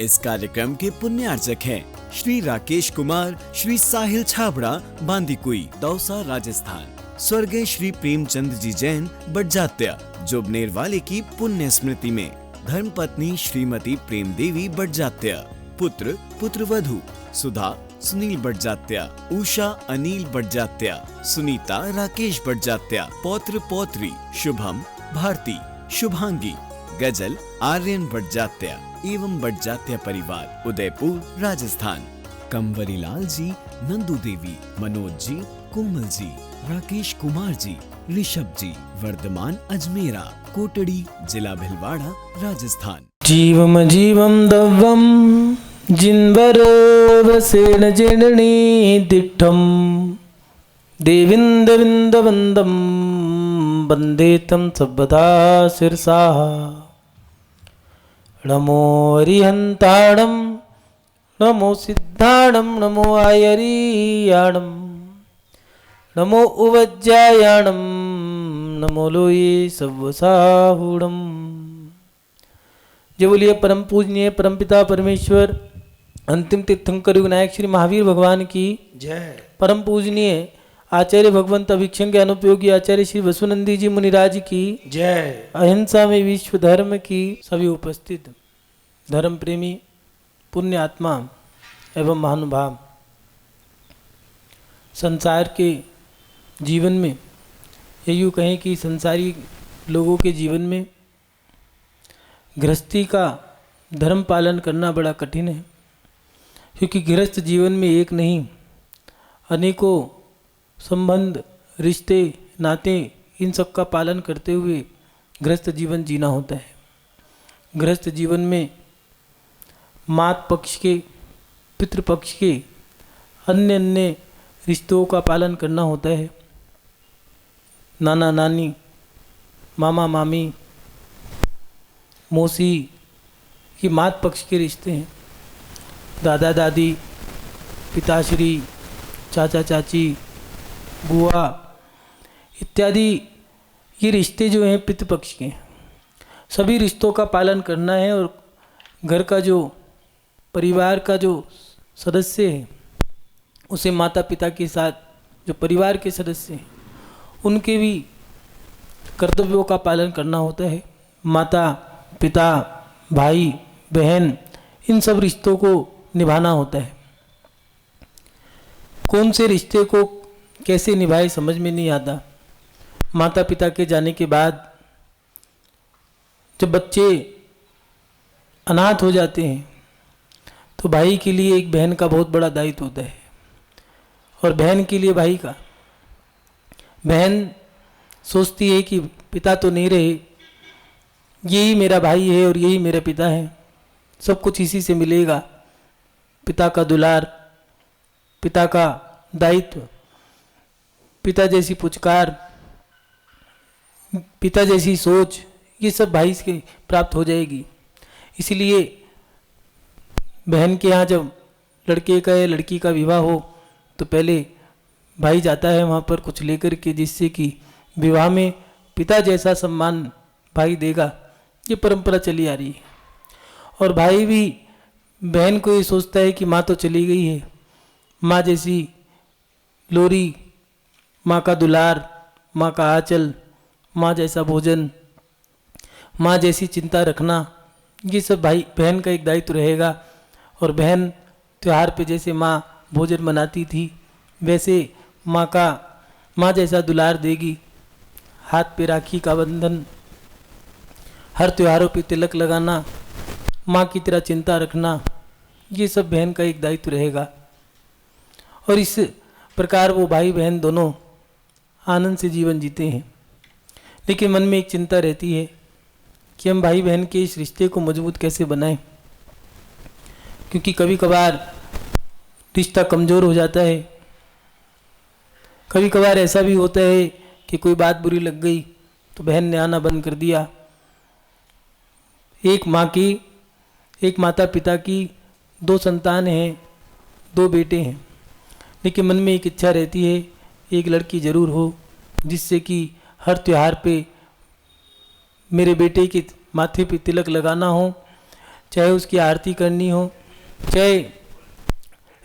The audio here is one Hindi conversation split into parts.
इस कार्यक्रम के पुण्यार्चक हैं श्री राकेश कुमार, श्री साहिल छाबड़ा, बांदीकुई, दौसा, राजस्थान। स्वर्गीय श्री प्रेमचंद जी जैन बड़जात्या, जोबनेर वाले की पुण्य स्मृति में धर्मपत्नी श्रीमती प्रेम देवी बड़जात्या, पुत्र पुत्रवधू सुधा सुनील बड़जात्या, उषा अनिल बड़जात्या, सुनीता राकेश बड़जात्या, पौत्र पौत्री शुभम भारती, शुभांगी, गजल आर्यन बड़जात्या एवं बड़जात्या परिवार, उदयपुर, राजस्थान। कंवरी लाल जी, नंदू देवी, मनोज जी, कोमल जी, राकेश कुमार जी, ऋषभ जी, वर्धमान अजमेरा, कोटड़ी, जिला भिलवाड़ा, राजस्थान। जीवम जीवम दव्वम जिन्वरो वसेन जननी दिट्ठम देविंद विंद वंदम वंदे तम सर्वदा शिरसा। नमो हरिहंताणम, नमो सिद्धाणम, नमो आयरियाणम, नमो उवज्जायाणम, नमो लोये सव्वसाहूणम। जय बोलिए परम पूजनीय परमपिता परमेश्वर अंतिम तीर्थंकर विनायक श्री महावीर भगवान की जय। परम पूजनीय आचार्य भगवंत अभिक्षण के अनुपयोगी आचार्य श्री वसुनंदी जी मुनिराज की जय। अहिंसा में विश्व धर्म की सभी उपस्थित धर्म प्रेमी पुण्य आत्मा एवं महानुभाव, संसार के जीवन में ये यूँ कहें कि संसारी लोगों के जीवन में गृहस्थी का धर्म पालन करना बड़ा कठिन है, क्योंकि गृहस्थ जीवन में एक नहीं अनेकों संबंध, रिश्ते, नाते, इन सब का पालन करते हुए गृहस्थ जीवन जीना होता है। गृहस्थ जीवन में मात पक्ष के, पितृपक्ष के, अन्य अन्य रिश्तों का पालन करना होता है। नाना नानी, मामा मामी, मौसी, ये मात पक्ष के रिश्ते हैं। दादा दादी, पिताश्री, चाचा चाची, बुआ इत्यादि ये रिश्ते जो हैं पितृपक्ष के, सभी रिश्तों का पालन करना है। और घर का जो परिवार का जो सदस्य है उसे माता पिता के साथ जो परिवार के सदस्य हैं उनके भी कर्तव्यों का पालन करना होता है। माता पिता, भाई बहन, इन सब रिश्तों को निभाना होता है। कौन से रिश्ते को कैसे निभाए समझ में नहीं आता। माता पिता के जाने के बाद जब बच्चे अनाथ हो जाते हैं तो भाई के लिए एक बहन का बहुत बड़ा दायित्व होता है, और बहन के लिए भाई का। बहन सोचती है कि पिता तो नहीं रहे, यही मेरा भाई है और यही मेरा पिता है, सब कुछ इसी से मिलेगा। पिता का दुलार, पिता का दायित्व, पिता जैसी पुचकार, पिता जैसी सोच, ये सब भाई से प्राप्त हो जाएगी। इसलिए बहन के यहाँ जब लड़के का या लड़की का विवाह हो तो पहले भाई जाता है वहाँ पर कुछ लेकर के, जिससे कि विवाह में पिता जैसा सम्मान भाई देगा। ये परंपरा चली आ रही है। और भाई भी बहन को ये सोचता है कि माँ तो चली गई है, माँ जैसी लोरी, माँ का दुलार, माँ का आंचल, माँ जैसा भोजन, माँ जैसी चिंता रखना, ये सब भाई बहन का एक दायित्व रहेगा। और बहन त्योहार पे जैसे माँ भोजन बनाती थी वैसे माँ जैसा दुलार देगी। हाथ पे राखी का बंधन, हर त्योहारों पे तिलक लगाना, माँ की तरह चिंता रखना, ये सब बहन का एक दायित्व रहेगा। और इस प्रकार वो भाई बहन दोनों आनंद से जीवन जीते हैं। लेकिन मन में एक चिंता रहती है कि हम भाई बहन के इस रिश्ते को मजबूत कैसे बनाएं, क्योंकि कभी कभार रिश्ता कमज़ोर हो जाता है। कभी कभार ऐसा भी होता है कि कोई बात बुरी लग गई तो बहन ने आना बंद कर दिया। एक माता पिता की 2 संतान हैं, 2 बेटे हैं, लेकिन मन में एक इच्छा रहती है एक लड़की ज़रूर हो, जिससे कि हर त्यौहार पे मेरे बेटे के माथे पे तिलक लगाना हो, चाहे उसकी आरती करनी हो, चाहे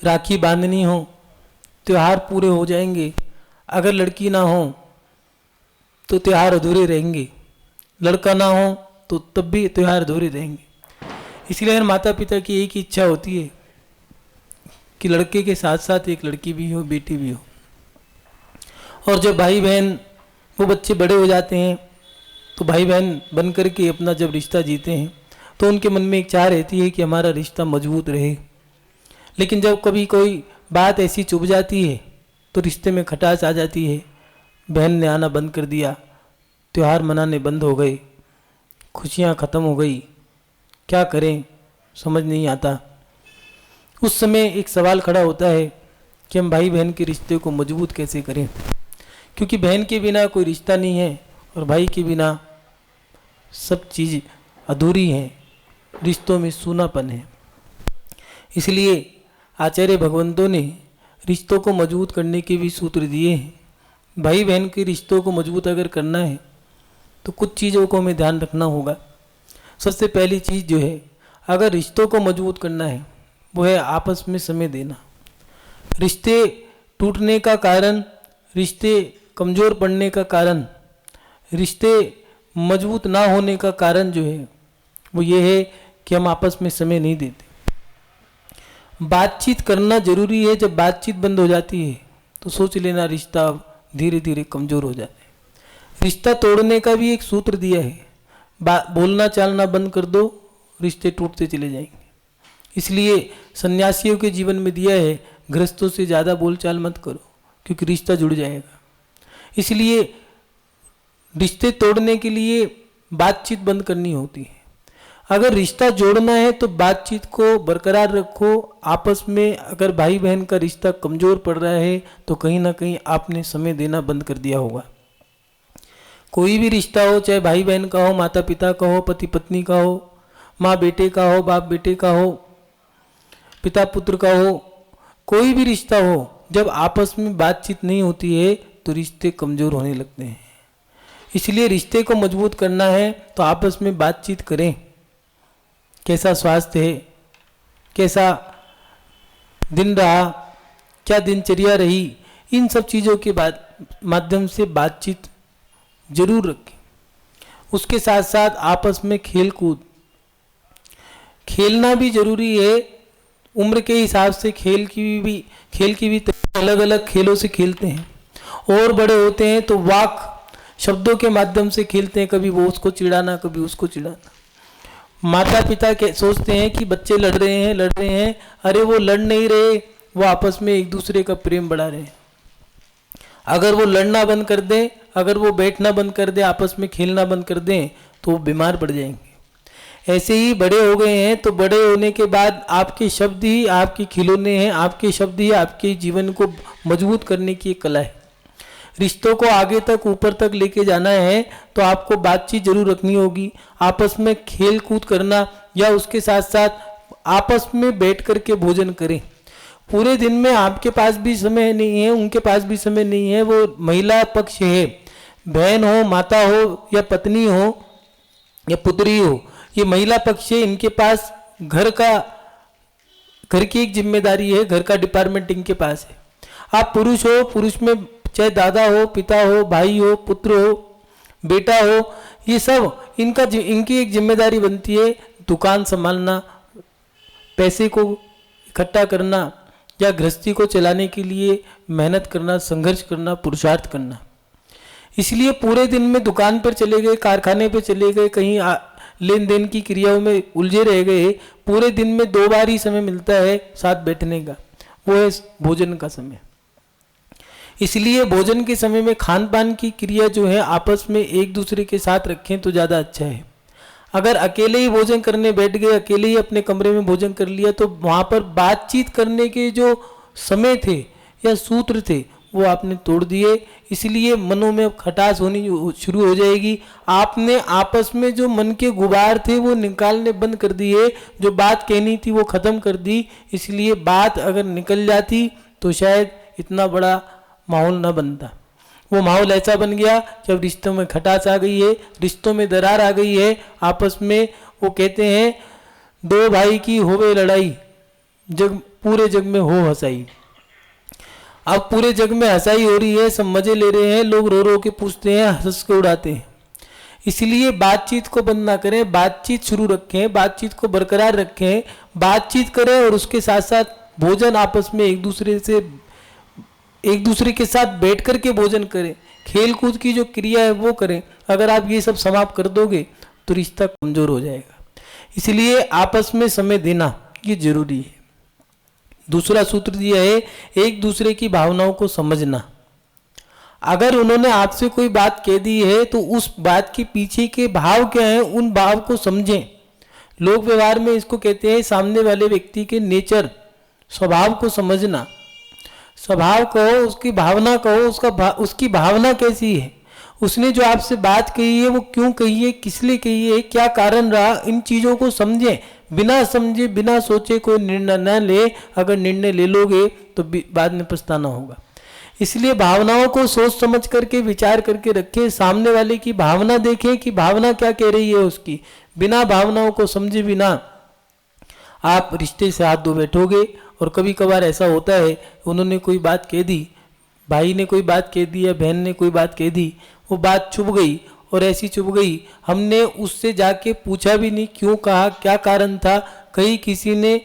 राखी बांधनी हो, त्यौहार पूरे हो जाएंगे। अगर लड़की ना हो तो त्यौहार अधूरे रहेंगे, लड़का ना हो तो तब भी त्यौहार अधूरे रहेंगे। इसलिए हर माता पिता की एक ही इच्छा होती है कि लड़के के साथ साथ एक लड़की भी हो, बेटी भी हो। और जब भाई बहन वो बच्चे बड़े हो जाते हैं तो भाई बहन बन कर के अपना जब रिश्ता जीते हैं तो उनके मन में एक चाह रहती है कि हमारा रिश्ता मजबूत रहे। लेकिन जब कभी कोई बात ऐसी चुभ जाती है तो रिश्ते में खटास आ जाती है। बहन ने आना बंद कर दिया, त्यौहार मनाने बंद हो गए, खुशियाँ ख़त्म हो गई, क्या करें समझ नहीं आता। उस समय एक सवाल खड़ा होता है कि हम भाई बहन के रिश्ते को मजबूत कैसे करें, क्योंकि बहन के बिना कोई रिश्ता नहीं है और भाई के बिना सब चीज़ अधूरी है, रिश्तों में सूनापन है। इसलिए आचार्य भगवंतों ने रिश्तों को मजबूत करने के भी सूत्र दिए हैं। भाई बहन के रिश्तों को मजबूत अगर करना है तो कुछ चीज़ों को हमें ध्यान रखना होगा। सबसे पहली चीज़ जो है, अगर रिश्तों को मजबूत करना है वो है आपस में समय देना। रिश्ते टूटने का कारण, रिश्ते कमज़ोर पड़ने का कारण, रिश्ते मजबूत ना होने का कारण जो है वो ये है कि हम आपस में समय नहीं देते। बातचीत करना जरूरी है, जब बातचीत बंद हो जाती है तो सोच लेना रिश्ता धीरे धीरे कमज़ोर हो जाता है। रिश्ता तोड़ने का भी एक सूत्र दिया है, बोलना चालना बंद कर दो, रिश्ते टूटते चले जाएंगे। इसलिए सन्यासियों के जीवन में दिया है, गृहस्थों से ज़्यादा बोलचाल मत करो क्योंकि रिश्ता जुड़ जाएगा। इसलिए रिश्ते तोड़ने के लिए बातचीत बंद करनी होती है। अगर रिश्ता जोड़ना है तो बातचीत को बरकरार रखो। आपस में अगर भाई बहन का रिश्ता कमज़ोर पड़ रहा है तो कहीं ना कहीं आपने समय देना बंद कर दिया होगा। कोई भी रिश्ता हो, चाहे भाई बहन का हो, माता पिता का हो, पति पत्नी का हो, माँ बेटे का हो, बाप बेटे का हो, पिता पुत्र का हो, कोई भी रिश्ता हो, जब आपस में बातचीत नहीं होती है तो रिश्ते कमज़ोर होने लगते हैं। इसलिए रिश्ते को मजबूत करना है तो आपस में बातचीत करें। कैसा स्वास्थ्य है, कैसा दिन रहा, क्या दिनचर्या रही, इन सब चीज़ों के माध्यम से बातचीत जरूर रखें। उसके साथ साथ आपस में खेल कूद, खेलना भी जरूरी है। उम्र के हिसाब से खेल की भी अलग अलग खेलों से खेलते हैं। और बड़े होते हैं तो वाक शब्दों के माध्यम से खेलते हैं, कभी वो उसको चिढ़ाना, कभी उसको चिढ़ाना। माता पिता सोचते हैं कि बच्चे लड़ रहे हैं, अरे वो लड़ नहीं रहे, वो आपस में एक दूसरे का प्रेम बढ़ा रहे हैं। अगर वो लड़ना बंद कर दें, अगर वो बैठना बंद कर दें, आपस में खेलना बंद कर दें तो वो बीमार पड़ जाएंगे। ऐसे ही बड़े हो गए हैं तो बड़े होने के बाद आपके शब्द ही आपके खिलौने हैं, आपके शब्द ही आपके जीवन को मजबूत करने की एक कला है। रिश्तों को आगे तक ऊपर तक लेके जाना है तो आपको बातचीत जरूर रखनी होगी, आपस में खेल कूद करना, या उसके साथ साथ आपस में बैठ कर के भोजन करें। पूरे दिन में आपके पास भी समय नहीं है, उनके पास भी समय नहीं है, वो महिला पक्ष है, बहन हो, माता हो, या पत्नी हो, या पुत्री हो, ये महिला पक्ष है। इनके पास घर की एक जिम्मेदारी है, घर का डिपार्टमेंट इनके पास है। आप पुरुष हो, पुरुष में चाहे दादा हो, पिता हो, भाई हो, पुत्र हो, बेटा हो, ये सब इनकी एक जिम्मेदारी बनती है। दुकान संभालना, पैसे को इकट्ठा करना, या गृहस्थी को चलाने के लिए मेहनत करना, संघर्ष करना, पुरुषार्थ करना। इसलिए पूरे दिन में दुकान पर चले गए, कारखाने पर चले गए, कहीं लेन देन की क्रियाओं में उलझे रह गए। पूरे दिन में 2 बार ही समय मिलता है साथ बैठने का, वो है भोजन का समय। इसलिए भोजन के समय में खान पान की क्रिया जो है आपस में एक दूसरे के साथ रखें तो ज़्यादा अच्छा है। अगर अकेले ही भोजन करने बैठ गए, अकेले ही अपने कमरे में भोजन कर लिया, तो वहाँ पर बातचीत करने के जो समय थे या सूत्र थे वो आपने तोड़ दिए। इसलिए मनों में खटास होनी शुरू हो जाएगी। आपने आपस में जो मन के गुबार थे वो निकालने बंद कर दिए, जो बात कहनी थी वो ख़त्म कर दी। इसलिए बात अगर निकल जाती तो शायद इतना बड़ा माहौल न बनता। वो माहौल ऐसा बन गया कि अब रिश्तों में खटास आ गई है, रिश्तों में दरार आ गई है। आपस में वो कहते हैं दो भाई की होवे लड़ाई, जग पूरे जग में हो हंसाई। अब पूरे जग में हंसाई हो रही है, सब मजे ले रहे हैं, लोग रो रो के पूछते हैं, हंस के उड़ाते हैं। इसलिए बातचीत को बंद ना करें, बातचीत शुरू रखें, बातचीत को बरकरार रखें, बातचीत करें और उसके साथ साथ भोजन आपस में एक दूसरे के साथ बैठ कर के भोजन करें, खेल कूद की जो क्रिया है वो करें। अगर आप ये सब समाप्त कर दोगे तो रिश्ता कमजोर हो जाएगा। इसलिए आपस में समय देना ये जरूरी है। दूसरा सूत्र दिया है, एक दूसरे की भावनाओं को समझना। अगर उन्होंने आपसे कोई बात कह दी है तो उस बात के पीछे के भाव क्या हैं, उन भाव को समझें। लोक व्यवहार में इसको कहते हैं सामने वाले व्यक्ति के नेचर, स्वभाव को समझना। स्वभाव कहो, उसकी भावना कहो, उसकी भावना कैसी है, उसने जो आपसे बात कही है वो क्यों कही है, किस लिए कही है, क्या कारण रहा, इन चीज़ों को समझें। बिना समझे बिना सोचे कोई निर्णय न ले। अगर निर्णय ले लोगे तो बाद में पछताना होगा। इसलिए भावनाओं को सोच समझ करके विचार करके रखें। सामने वाले की भावना देखें कि भावना क्या कह रही है उसकी। बिना भावनाओं को समझे बिना आप रिश्ते से हाथ धो बैठोगे। और कभी कभार ऐसा होता है, उन्होंने कोई बात कह दी, भाई ने कोई बात कह दी या बहन ने कोई बात कह दी, वो बात चुभ गई और ऐसी चुभ गई, हमने उससे जाके पूछा भी नहीं क्यों कहा, क्या कारण था। कहीं किसी ने,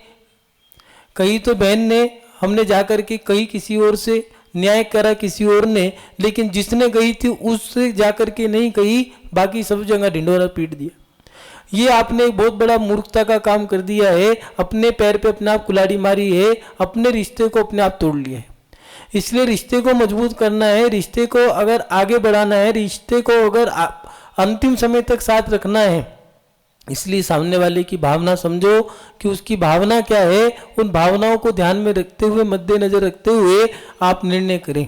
कहीं तो बहन ने, हमने जाकर के कहीं किसी और से न्याय करा किसी और ने, लेकिन जिसने कही थी उससे जाकर के नहीं कही, बाकी सब जगह ढिंडोरा पीट दिया। ये आपने एक बहुत बड़ा मूर्खता का काम कर दिया है। अपने पैर पे अपने आप कुल्हाड़ी मारी है, अपने रिश्ते को अपने आप तोड़ लिया है। इसलिए रिश्ते को मजबूत करना है, रिश्ते को अगर आगे बढ़ाना है, रिश्ते को अगर अंतिम समय तक साथ रखना है, इसलिए सामने वाले की भावना समझो कि उसकी भावना क्या है। उन भावनाओं को ध्यान में रखते हुए, मद्देनजर रखते हुए आप निर्णय करें।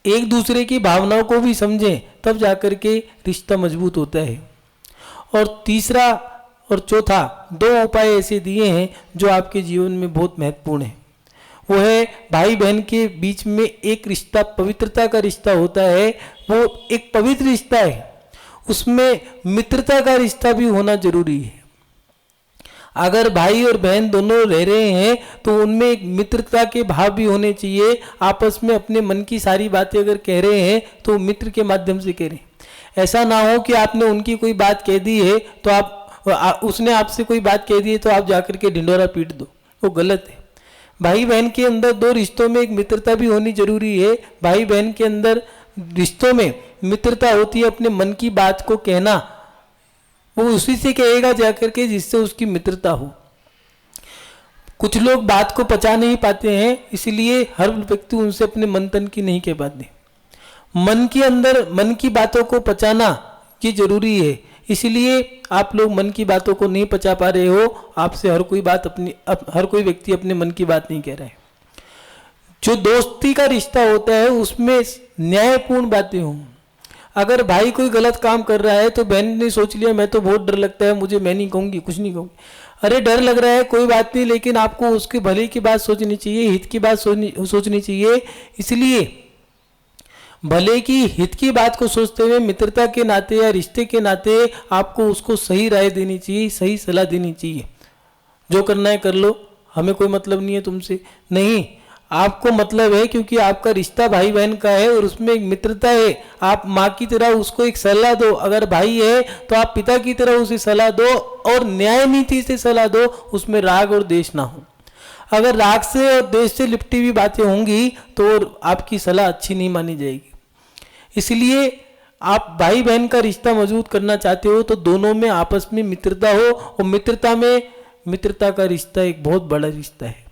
एक दूसरे की भावनाओं को भी समझें, तब जाकर के रिश्ता मजबूत होता है। और तीसरा और चौथा दो उपाय ऐसे दिए हैं जो आपके जीवन में बहुत महत्वपूर्ण है। वो है भाई बहन के बीच में एक रिश्ता, पवित्रता का रिश्ता होता है, वो एक पवित्र रिश्ता है, उसमें मित्रता का रिश्ता भी होना जरूरी है। अगर भाई और बहन दोनों रह रहे हैं तो उनमें एक मित्रता के भाव भी होने चाहिए। आपस में अपने मन की सारी बातें अगर कह रहे हैं तो मित्र के माध्यम से कह रहे हैं। ऐसा ना हो कि आपने उनकी कोई बात कह दी है तो उसने आपसे कोई बात कह दी है तो आप जाकर के ढिंडोरा पीट दो, वो गलत है। भाई बहन के अंदर दो रिश्तों में एक मित्रता भी होनी जरूरी है। भाई बहन के अंदर रिश्तों में मित्रता होती है, अपने मन की बात को कहना, वो उसी से कहेगा जाकर के जिससे उसकी मित्रता हो। कुछ लोग बात को पचा नहीं पाते हैं, इसलिए हर व्यक्ति उनसे अपने मन तन की नहीं कह पाते। मन के अंदर मन की बातों को पचाना ये जरूरी है। इसलिए आप लोग मन की बातों को नहीं पचा पा रहे हो, आपसे हर कोई व्यक्ति अपने मन की बात नहीं कह रहा है। जो दोस्ती का रिश्ता होता है उसमें न्यायपूर्ण बातें हों। अगर भाई कोई गलत काम कर रहा है तो बहन ने सोच लिया मैं तो बहुत डर लगता है मुझे, मैं नहीं कहूँगी, कुछ नहीं कहूँगी। अरे डर लग रहा है कोई बात नहीं, लेकिन आपको उसके भले की बात सोचनी चाहिए, हित की बात सोचनी चाहिए। इसलिए भले की हित की बात को सोचते हुए मित्रता के नाते या रिश्ते के नाते आपको उसको सही राय देनी चाहिए, सही सलाह देनी चाहिए। जो करना है कर लो, हमें कोई मतलब नहीं है तुमसे, नहीं, आपको मतलब है क्योंकि आपका रिश्ता भाई बहन का है और उसमें एक मित्रता है। आप माँ की तरह उसको एक सलाह दो, अगर भाई है तो आप पिता की तरह उसे सलाह दो और न्याय नीति से सलाह दो, उसमें राग और द्वेष ना हो। अगर राग से और द्वेष से लिपटी हुई बातें होंगी तो आपकी सलाह अच्छी नहीं मानी जाएगी। इसलिए आप भाई बहन का रिश्ता मजबूत करना चाहते हो तो दोनों में आपस में मित्रता हो, और मित्रता का रिश्ता एक बहुत बड़ा रिश्ता है।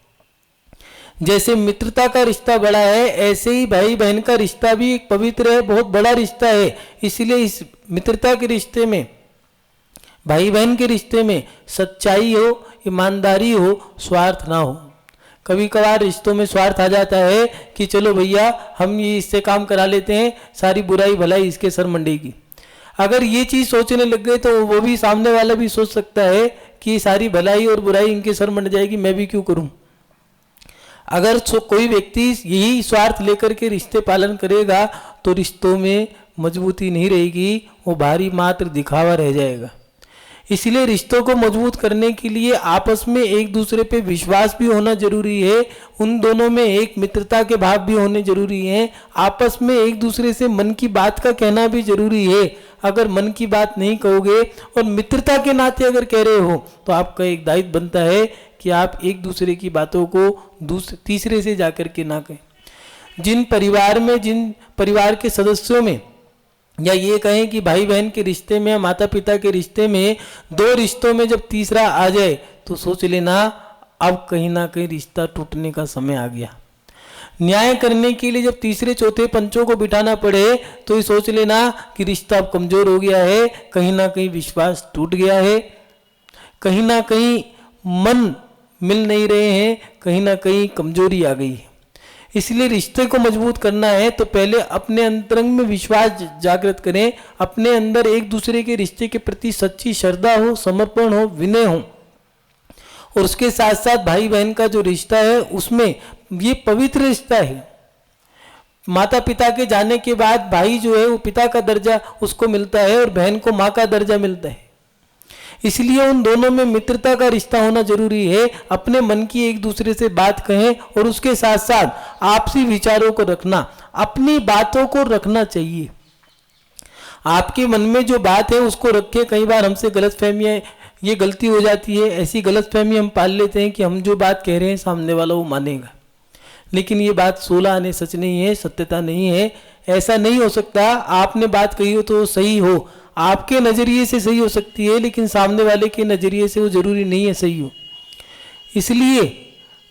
जैसे मित्रता का रिश्ता बड़ा है, ऐसे ही भाई बहन का रिश्ता भी एक पवित्र है, बहुत बड़ा रिश्ता है। इसलिए इस मित्रता के रिश्ते में, भाई बहन के रिश्ते में सच्चाई हो, ईमानदारी हो, स्वार्थ ना हो। कभी कभार रिश्तों में स्वार्थ आ जाता है कि चलो भैया हम ये इससे काम करा लेते हैं, सारी बुराई भलाई इसके सर मंडेगी। अगर ये चीज़ सोचने लग गए तो वो भी, सामने वाला भी सोच सकता है कि सारी भलाई और बुराई इनके सर मंड जाएगी, मैं भी क्यों करूं। अगर कोई व्यक्ति यही स्वार्थ लेकर के रिश्ते पालन करेगा तो रिश्तों में मजबूती नहीं रहेगी, वो भारी मात्र दिखावा रह जाएगा। इसलिए रिश्तों को मजबूत करने के लिए आपस में एक दूसरे पे विश्वास भी होना जरूरी है, उन दोनों में एक मित्रता के भाव भी होने जरूरी हैं, आपस में एक दूसरे से मन की बात का कहना भी जरूरी है। अगर मन की बात नहीं कहोगे और मित्रता के नाते अगर कह रहे हो तो आपका एक दायित्व बनता है कि आप एक दूसरे की बातों को तीसरे से जाकर के ना कहें। जिन परिवार के सदस्यों में, या ये कहें कि भाई बहन के रिश्ते में, माता पिता के रिश्ते में, दो रिश्तों में जब तीसरा आ जाए तो सोच लेना अब कहीं ना कहीं रिश्ता टूटने का समय आ गया। न्याय करने के लिए जब तीसरे चौथे पंचों को बिठाना पड़े तो ये सोच लेना कि रिश्ता अब कमजोर हो गया है, कहीं ना कहीं विश्वास टूट गया है, कहीं ना कहीं मन मिल नहीं रहे हैं, कहीं ना कहीं कमजोरी आ गई है। इसलिए रिश्ते को मजबूत करना है तो पहले अपने अंतरंग में विश्वास जागृत करें, अपने अंदर एक दूसरे के रिश्ते के प्रति सच्ची श्रद्धा हो, समर्पण हो, विनय हो, और उसके साथ साथ भाई बहन का जो रिश्ता है उसमें ये पवित्र रिश्ता है। माता पिता के जाने के बाद भाई जो है वो पिता का दर्जा उसको मिलता है और बहन को माँ का दर्जा मिलता है। इसलिए उन दोनों में मित्रता का रिश्ता होना जरूरी है। अपने मन की एक दूसरे से बात कहें और उसके साथ साथ आपसी विचारों को रखना, अपनी बातों को रखना चाहिए। आपके मन में जो बात है उसको रखें। कई बार हमसे गलतफहमियां, ये गलती हो जाती है, ऐसी गलतफहमी हम पाल लेते हैं कि हम जो बात कह रहे हैं सामने वाला वो मानेगा, लेकिन ये बात 16 आने सच नहीं है, सत्यता नहीं है। ऐसा नहीं हो सकता। आपने बात कही हो तो सही हो, आपके नज़रिए से सही हो सकती है, लेकिन सामने वाले के नज़रिए से वो जरूरी नहीं है सही हो। इसलिए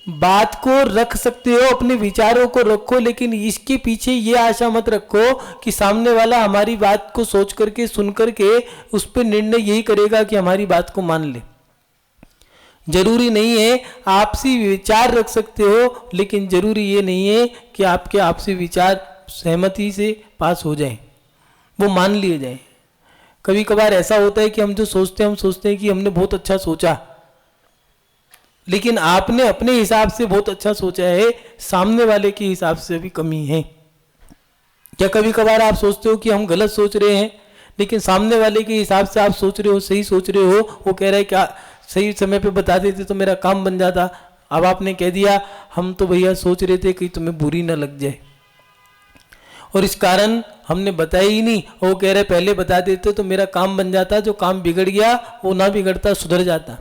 बात को रख सकते हो, अपने विचारों को रखो, लेकिन इसके पीछे ये आशा मत रखो कि सामने वाला हमारी बात को सोच करके, सुन करके उस पर निर्णय यही करेगा कि हमारी बात को मान ले। जरूरी नहीं है। आपसी विचार रख सकते हो, लेकिन जरूरी ये नहीं है कि आपके आपसी विचार सहमति से पास हो जाएं, वो मान लिए जाएं। कभी कभार ऐसा होता है कि हम जो सोचते हैं, हम सोचते हैं कि हमने बहुत अच्छा सोचा, लेकिन आपने अपने हिसाब से बहुत अच्छा सोचा है, सामने वाले के हिसाब से भी कमी है। क्या कभी कभार आप सोचते हो कि हम गलत सोच रहे हैं, लेकिन सामने वाले के हिसाब से आप सोच रहे हो, सही सोच रहे हो, वो कह रहा है क्या सही समय पे बता देते तो मेरा काम बन जाता। अब आपने कह दिया हम तो भैया सोच रहे थे कि तुम्हें बुरी ना लग जाए, और इस कारण हमने बताया ही नहीं। वो कह रहे पहले बता देते तो मेरा काम बन जाता, जो काम बिगड़ गया वो ना बिगड़ता, सुधर जाता।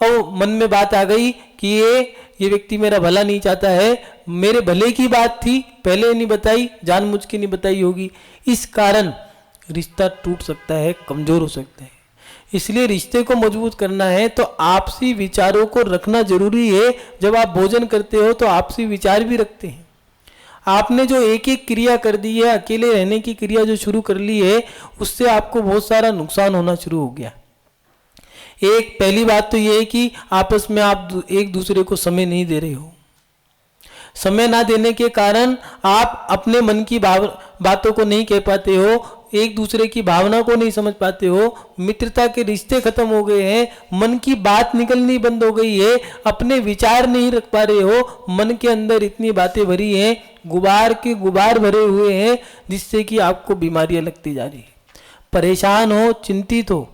और मन में बात आ गई कि ये व्यक्ति मेरा भला नहीं चाहता है, मेरे भले की बात थी, पहले नहीं बताई, जानबूझ के नहीं बताई होगी। इस कारण रिश्ता टूट सकता है, कमजोर हो सकता है। इसलिए रिश्ते को मजबूत करना है तो आपसी विचारों को रखना जरूरी है। जब आप भोजन करते हो तो आपसी विचार भी रखते हैं। आपने जो एक एक क्रिया कर दी है, अकेले रहने की क्रिया जो शुरू कर ली है, उससे आपको बहुत सारा नुकसान होना शुरू हो गया। एक पहली बात तो यह है कि आपस में आप एक दूसरे को समय नहीं दे रहे हो। समय ना देने के कारण आप अपने मन की बातों को नहीं कह पाते हो, एक दूसरे की भावना को नहीं समझ पाते हो, मित्रता के रिश्ते खत्म हो गए हैं, मन की बात निकलनी बंद हो गई है, अपने विचार नहीं रख पा रहे हो, मन के अंदर इतनी बातें भरी हैं, गुबार के गुबार भरे हुए हैं, जिससे कि आपको बीमारियां लगती जा रही है। परेशान हो, चिंतित हो,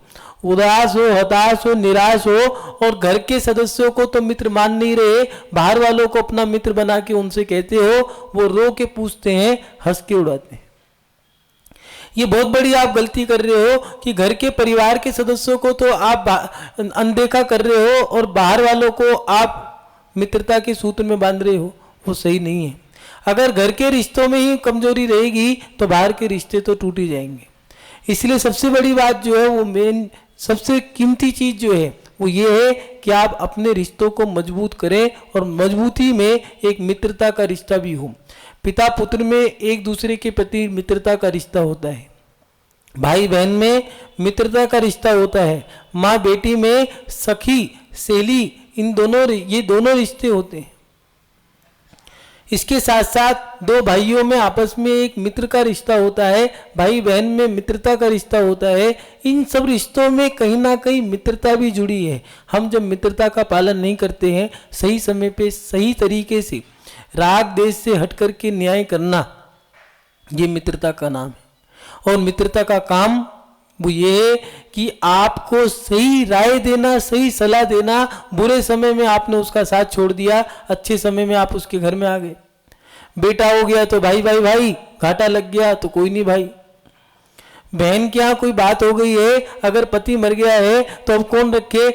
उदास हो, हताश हो, निराश हो, और घर के सदस्यों को तो मित्र मान नहीं रहे, बाहर वालों को अपना मित्र बना के उनसे कहते हो, वो रो के पूछते हैं, हंस के उड़ाते हैं। ये बहुत बड़ी आप गलती कर रहे हो कि घर के परिवार के सदस्यों को तो आप अनदेखा कर रहे हो और बाहर वालों को आप मित्रता के सूत्र में बांध रहे हो, वो सही नहीं है। अगर घर के रिश्तों में ही कमजोरी रहेगी तो बाहर के रिश्ते तो टूट ही जाएंगे। इसलिए सबसे बड़ी बात जो है, वो मेन सबसे कीमती चीज जो है वो ये है कि आप अपने रिश्तों को मजबूत करें, और मजबूती में एक मित्रता का रिश्ता भी हो। पिता पुत्र में एक दूसरे के प्रति मित्रता का रिश्ता होता है, भाई बहन में मित्रता का रिश्ता होता है, माँ बेटी में सखी सहेली, ये दोनों रिश्ते होते हैं। इसके साथ साथ दो भाइयों में आपस में एक मित्र का रिश्ता होता है, भाई बहन में मित्रता का रिश्ता होता है। इन सब रिश्तों में कहीं ना कहीं मित्रता भी जुड़ी है। हम जब मित्रता का पालन नहीं करते हैं, सही समय पे सही तरीके से राग देश से हट करके न्याय करना, ये मित्रता का नाम है। और मित्रता का काम वो ये है कि आपको सही राय देना, सही सलाह देना। बुरे समय में आपने उसका साथ छोड़ दिया, अच्छे समय में आप उसके घर में आ गए। बेटा हो गया तो भाई भाई भाई, घाटा लग गया तो कोई नहीं भाई। बहन के यहाँ कोई बात हो गई है, अगर पति मर गया है तो अब कौन रखे,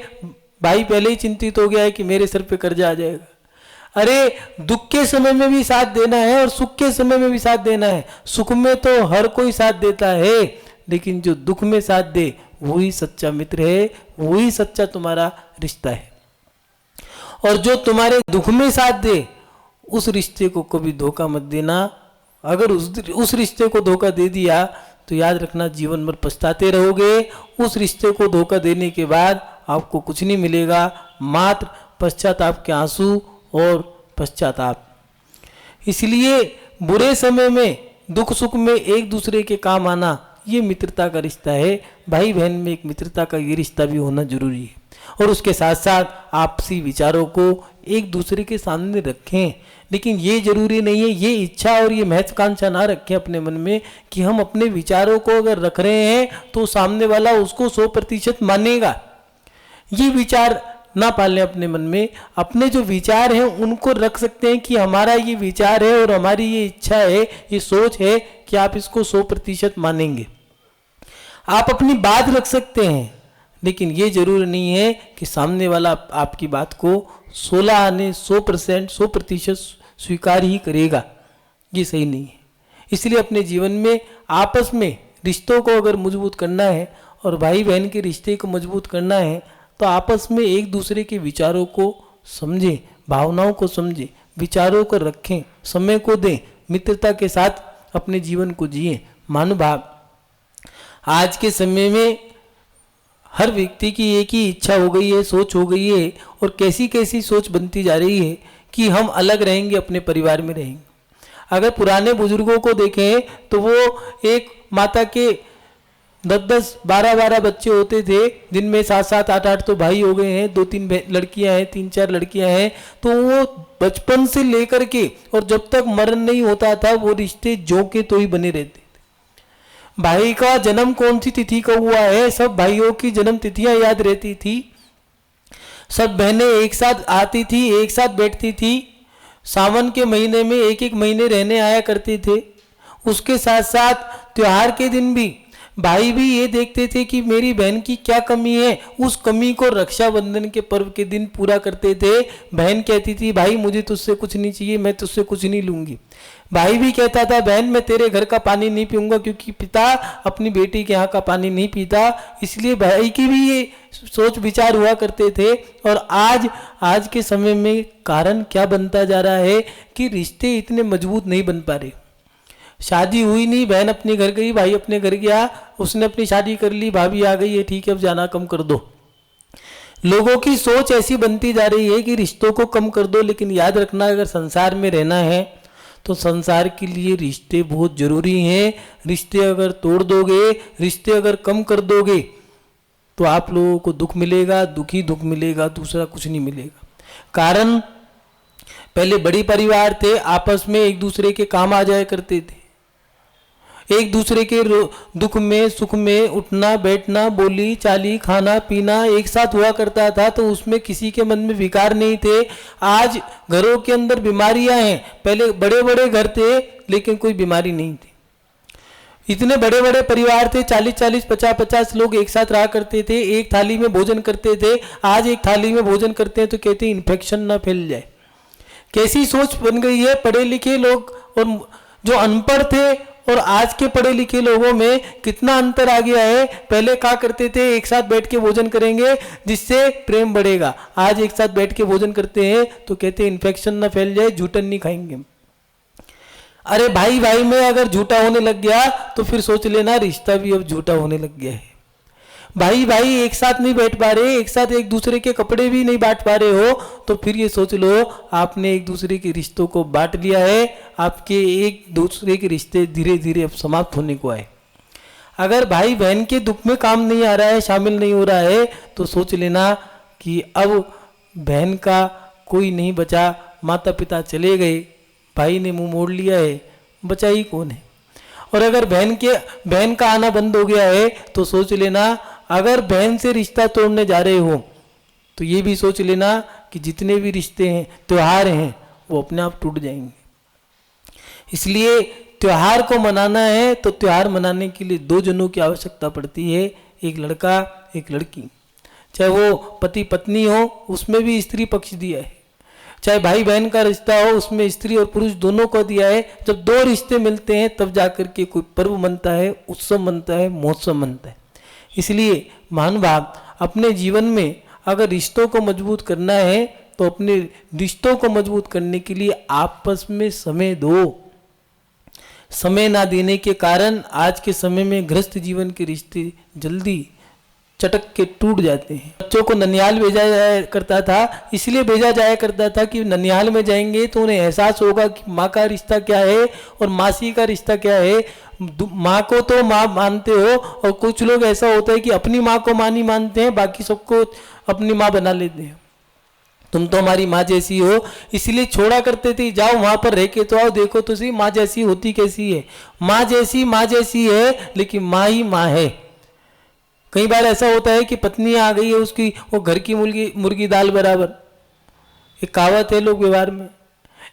भाई पहले ही चिंतित हो गया है कि मेरे सर पे कर्जा आ जाएगा। अरे दुख के समय में भी साथ देना है और सुख के समय में भी साथ देना है। सुख में तो हर कोई साथ देता है, लेकिन जो दुख में साथ दे वही सच्चा मित्र है, वही सच्चा तुम्हारा रिश्ता है। और जो तुम्हारे दुख में साथ दे उस रिश्ते को कभी धोखा मत देना। अगर उस रिश्ते को धोखा दे दिया तो याद रखना जीवन भर पछताते रहोगे। उस रिश्ते को धोखा देने के बाद आपको कुछ नहीं मिलेगा, मात्र पश्चाताप के आंसू और पश्चाताप। इसलिए बुरे समय में, दुख सुख में एक दूसरे के काम आना, ये मित्रता का रिश्ता है। भाई बहन में एक मित्रता का ये रिश्ता भी होना जरूरी है। और उसके साथ साथ आपसी विचारों को एक दूसरे के सामने रखें, लेकिन ये जरूरी नहीं है, ये इच्छा और ये महत्वाकांक्षा ना रखें अपने मन में कि हम अपने विचारों को अगर रख रहे हैं तो सामने वाला उसको 100% मानेगा। ये विचार ना पालें अपने मन में। अपने जो विचार हैं उनको रख सकते हैं कि हमारा ये विचार है और हमारी ये इच्छा है, ये सोच है कि आप इसको 100% मानेंगे। आप अपनी बात रख सकते हैं, लेकिन ये जरूरी नहीं है कि सामने वाला आपकी बात को 100% स्वीकार ही करेगा। ये सही नहीं है। इसलिए अपने जीवन में आपस में रिश्तों को अगर मजबूत करना है और भाई बहन के रिश्ते को मजबूत करना है तो आपस में एक दूसरे के विचारों को समझें, भावनाओं को समझें, विचारों को रखें, समय को दें, मित्रता के साथ अपने जीवन को जिए। मानुभाव, आज के समय में हर व्यक्ति की एक ही इच्छा हो गई है, सोच हो गई है, और कैसी कैसी सोच बनती जा रही है कि हम अलग रहेंगे, अपने परिवार में रहेंगे। अगर पुराने बुजुर्गों को देखें तो वो एक माता के 10-10, 12-12 बच्चे होते थे, दिन में 7-7, 8-8 तो भाई हो गए हैं, 2-3 लड़कियां हैं, 3-4 लड़कियां हैं। तो वो बचपन से लेकर के और जब तक मरण नहीं होता था वो रिश्ते जो के तो ही बने रहते थे। भाई का जन्म कौन सी तिथि का हुआ है, सब भाइयों की जन्म तिथियां याद रहती थी। सब बहनें एक साथ आती थी, एक साथ बैठती थी। सावन के महीने में एक एक महीने रहने आया करते थे। उसके साथ साथ त्योहार के दिन भी भाई भी ये देखते थे कि मेरी बहन की क्या कमी है, उस कमी को रक्षाबंधन के पर्व के दिन पूरा करते थे। बहन कहती थी भाई मुझे तुझसे कुछ नहीं चाहिए, मैं तुझसे कुछ नहीं लूंगी। भाई भी कहता था बहन मैं तेरे घर का पानी नहीं पीऊंगा, क्योंकि पिता अपनी बेटी के यहाँ का पानी नहीं पीता। इसलिए भाई की भी ये सोच विचार हुआ करते थे। और आज के समय में कारण क्या बनता जा रहा है कि रिश्ते इतने मजबूत नहीं बन पा रहे। शादी हुई नहीं, बहन अपने घर गई, भाई अपने घर गया, उसने अपनी शादी कर ली, भाभी आ गई है, ठीक है अब जाना कम कर दो। लोगों की सोच ऐसी बनती जा रही है कि रिश्तों को कम कर दो। लेकिन याद रखना, अगर संसार में रहना है तो संसार के लिए रिश्ते बहुत जरूरी हैं। रिश्ते अगर तोड़ दोगे, रिश्ते अगर कम कर दोगे तो आप लोगों को दुख मिलेगा, दुख ही दुख मिलेगा, दूसरा कुछ नहीं मिलेगा। कारण पहले बड़ी परिवार थे, आपस में एक दूसरे के काम आ जाया करते थे। एक दूसरे के दुख में सुख में उठना बैठना, बोली चाली, खाना पीना एक साथ हुआ करता था, तो उसमें किसी के मन में विकार नहीं थे। आज घरों के अंदर बीमारियां हैं। पहले बड़े बड़े घर थे लेकिन कोई बीमारी नहीं थी। इतने बड़े बड़े परिवार थे, 40-40, 50-50 लोग एक साथ रहा करते थे, एक थाली में भोजन करते थे। आज एक थाली में भोजन करते हैं तो कहते हैं इन्फेक्शन ना फैल जाए। कैसी सोच बन गई है। पढ़े लिखे लोग और जो अनपढ़ थे और आज के पढ़े लिखे लोगों में कितना अंतर आ गया है। पहले क्या करते थे, एक साथ बैठ के भोजन करेंगे जिससे प्रेम बढ़ेगा। आज एक साथ बैठ के भोजन करते हैं तो कहते हैं इन्फेक्शन ना फैल जाए, जूठन नहीं खाएंगे। अरे भाई भाई में अगर झूठा होने लग गया तो फिर सोच लेना रिश्ता भी अब झूठा होने लग गया है। भाई भाई एक साथ नहीं बैठ पा रहे, एक साथ एक दूसरे के कपड़े भी नहीं बांट पा रहे हो, तो फिर ये सोच लो आपने एक दूसरे के रिश्तों को बांट लिया है। आपके एक दूसरे के रिश्ते धीरे धीरे अब समाप्त होने को आए। अगर भाई बहन के दुख में काम नहीं आ रहा है, शामिल नहीं हो रहा है, तो सोच लेना कि अब बहन का कोई नहीं बचा। माता पिता चले गए, भाई ने मुंह मोड़ लिया है, बचा ही कौन है। और अगर बहन का आना बंद हो गया है तो सोच लेना, अगर बहन से रिश्ता तोड़ने जा रहे हो तो ये भी सोच लेना कि जितने भी रिश्ते हैं, त्योहार हैं, वो अपने आप टूट जाएंगे। इसलिए त्योहार को मनाना है तो त्योहार मनाने के लिए दो जनों की आवश्यकता पड़ती है, एक लड़का एक लड़की। चाहे वो पति पत्नी हो, उसमें भी स्त्री पक्ष दिया है। चाहे भाई बहन का रिश्ता हो, उसमें स्त्री और पुरुष दोनों को दिया है। जब दो रिश्ते मिलते हैं तब जाकर के कोई पर्व मनता है, उत्सव मनता है, महोत्सव मनता है। इसलिए महानुभाव, अपने जीवन में अगर रिश्तों को मजबूत करना है तो अपने रिश्तों को मजबूत करने के लिए आपस में समय दो। समय ना देने के कारण आज के समय में गृहस्थ जीवन के रिश्ते जल्दी चटक के टूट जाते हैं। बच्चों को ननिहाल भेजा जाया करता था, इसलिए भेजा जाया करता था कि ननिहाल में जाएंगे तो उन्हें एहसास होगा कि माँ का रिश्ता क्या है और मासी का रिश्ता क्या है। माँ को तो माँ मानते हो, और कुछ लोग ऐसा होता है कि अपनी माँ को माँ नहीं मानते हैं, बाकी सबको अपनी माँ बना लेते हैं। तुम तो हमारी माँ जैसी हो, इसलिए छोड़ा करते थे, जाओ वहां पर रह के तो आओ, देखो तो सही माँ जैसी होती कैसी है। माँ जैसी है, लेकिन माँ ही माँ है। कई बार ऐसा होता है कि पत्नी आ गई है उसकी, वो घर की मुर्गी दाल बराबर, एक कहावत है लोक व्यवहार में।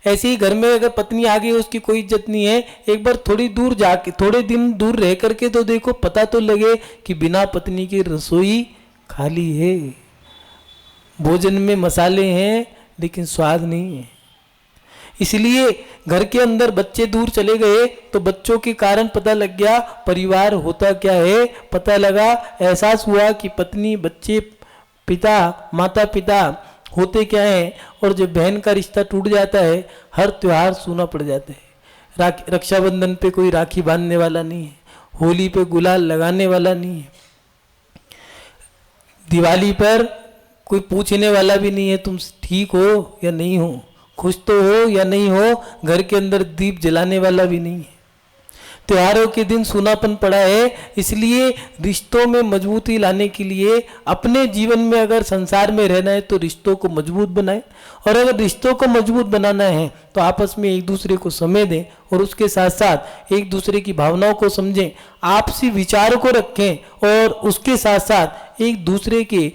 ऐसे ही घर में अगर पत्नी आ गई है उसकी कोई इज्जत नहीं है। एक बार थोड़ी दूर जाके, थोड़े दिन दूर रह करके तो देखो, पता तो लगे कि बिना पत्नी की रसोई खाली है। भोजन में मसाले हैं लेकिन स्वाद नहीं है। इसलिए घर के अंदर बच्चे दूर चले गए तो बच्चों के कारण पता लग गया परिवार होता क्या है। पता लगा, एहसास हुआ कि पत्नी, बच्चे, पिता, माता पिता होते क्या है। और जब बहन का रिश्ता टूट जाता है, हर त्योहार सूना पड़ जाता है। रक्षाबंधन पे कोई राखी बांधने वाला नहीं है, होली पे गुलाल लगाने वाला नहीं है, दिवाली पर कोई पूछने वाला भी नहीं है तुम ठीक हो या नहीं हो, खुश तो हो या नहीं हो, घर के अंदर दीप जलाने वाला भी नहीं है। त्योहारों के दिन सूनापन पड़ा है। इसलिए रिश्तों में मजबूती लाने के लिए अपने जीवन में अगर संसार में रहना है तो रिश्तों को मजबूत बनाएं, और अगर रिश्तों को मजबूत बनाना है तो आपस में एक दूसरे को समय दें, और उसके साथ साथ एक दूसरे की भावनाओं को समझें, आपसी विचारों को रखें, और उसके साथ साथ एक दूसरे के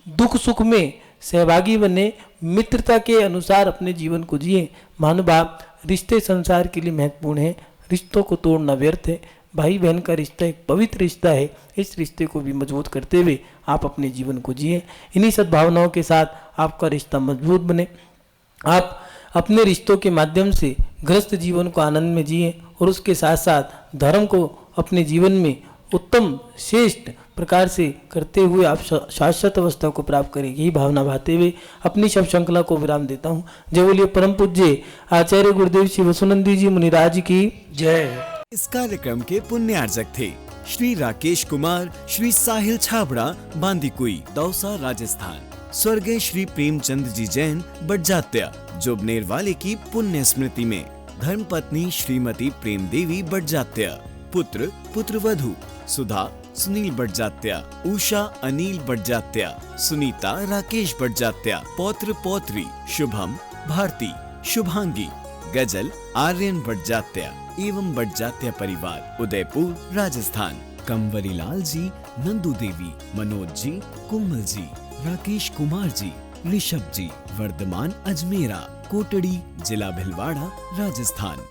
दुख सुख में सहभागी बने, मित्रता के अनुसार अपने जीवन को जिए। महानुभाव, रिश्ते संसार के लिए महत्वपूर्ण हैं, रिश्तों को तोड़ना व्यर्थ है। भाई बहन का रिश्ता एक पवित्र रिश्ता है, इस रिश्ते को भी मजबूत करते हुए आप अपने जीवन को जिए। इन्हीं सद्भावनाओं के साथ आपका रिश्ता मजबूत बने, आप अपने रिश्तों के माध्यम से गृहस्थ जीवन को आनंद में जिए, और उसके साथ साथ धर्म को अपने जीवन में उत्तम श्रेष्ठ प्रकार से करते हुए आप शाश्वत अवस्था को प्राप्त करें। यही भावना भाते हुए अपनी शब्द श्रृंखला को विराम देता हूँ। जय बोलिए परम पूज्य आचार्य गुरुदेव श्री वसुनंदी जी मुनिराज की जय। इस कार्यक्रम के पुण्यार्जक थे श्री राकेश कुमार, श्री साहिल छाबड़ा, बांदीकुई, दौसा, राजस्थान। स्वर्गीय श्री प्रेमचंद जी जैन, बड़जात्या, जोबनेर वाले की पुण्य स्मृति में धर्मपत्नी श्रीमती प्रेम देवी बड़जात्या, पुत्र पुत्रवधू सुधा सुनील बड़जात्या, उषा अनिल बड़जात्या, सुनीता राकेश बड़जात्या, पौत्र पौत्री शुभम भारती, शुभांगी, गजल आर्यन बड़जात्या एवं बड़जात्या परिवार, उदयपुर, राजस्थान। कंवरी लाल जी, नंदू देवी, मनोज जी, कोमल जी, राकेश कुमार जी, ऋषभ जी, वर्धमान अजमेरा, कोटड़ी, जिला भिलवाड़ा, राजस्थान।